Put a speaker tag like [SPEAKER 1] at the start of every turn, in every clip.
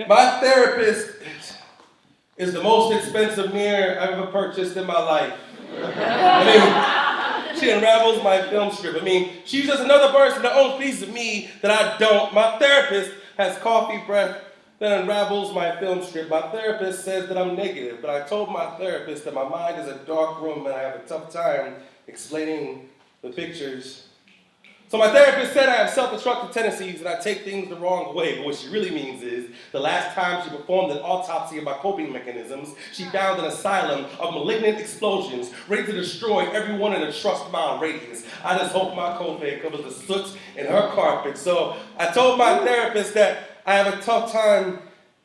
[SPEAKER 1] My therapist is the most expensive mirror I've ever purchased in my life. I mean, she unravels my film strip. I mean, she's just another person that owns pieces of me that I don't. My therapist has coffee breath that unravels my film strip. My therapist says that I'm negative, but I told my therapist that my mind is a dark room and I have a tough time explaining the pictures. So my therapist said I have self-destructive tendencies and I take things the wrong way, but what she really means is the last time she performed an autopsy of my coping mechanisms, she found an asylum of malignant explosions ready to destroy everyone in a trust-mile radius. I just hope my copay covers the soot in her carpet. So I told my therapist that I have a tough time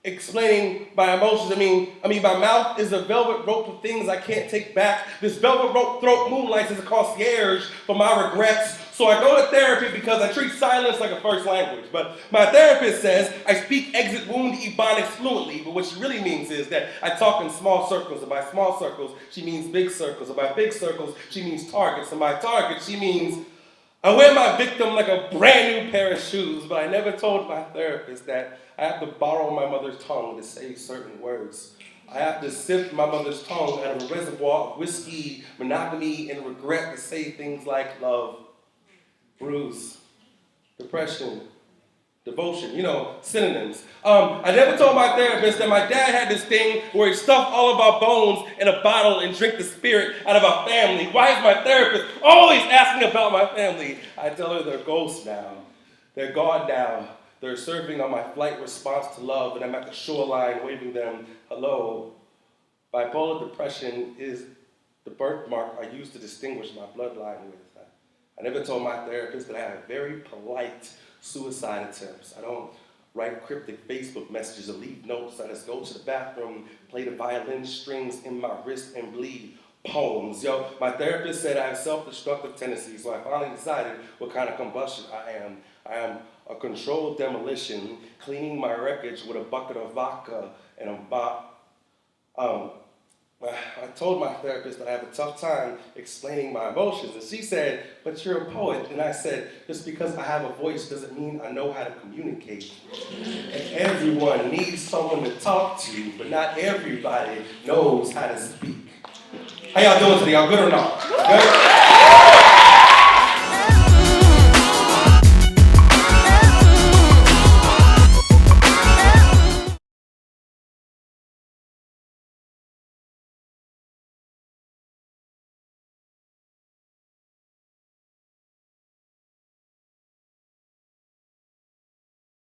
[SPEAKER 1] explaining my emotions. I mean, my mouth is a velvet rope of things I can't take back. This velvet rope throat moonlights as a concierge for my regrets. So I go to therapy because I treat silence like a first language. But my therapist says I speak exit wound ebonics fluently, but what she really means is that I talk in small circles, and by small circles, she means big circles, and by big circles, she means targets, and by targets, she means I wear my victim like a brand new pair of shoes, but I never told my therapist that I have to borrow my mother's tongue to say certain words. I have to sift my mother's tongue out of a reservoir of whiskey, monogamy, and regret to say things like love, bruise, depression, devotion, synonyms. I never told my therapist that my dad had this thing where he stuffed all of our bones in a bottle and drank the spirit out of our family. Why is my therapist always asking about my family? I tell her they're ghosts now. They're gone now. They're surfing on my flight response to love, and I'm at the shoreline waving them hello. Bipolar depression is the birthmark I use to distinguish my bloodline with. I never told my therapist that I have very polite suicide attempts. I don't write cryptic Facebook messages or leave notes. I just go to the bathroom, play the violin strings in my wrist, and bleed poems. My therapist said I have self-destructive tendencies, so I finally decided what kind of combustion I am. I am a controlled demolition, cleaning my wreckage with a bucket of vodka and I told my therapist that I have a tough time explaining my emotions, and she said, but you're a poet. And I said, just because I have a voice doesn't mean I know how to communicate. And everyone needs someone to talk to, but not everybody knows how to speak. How y'all doing today? Y'all good or not? Good?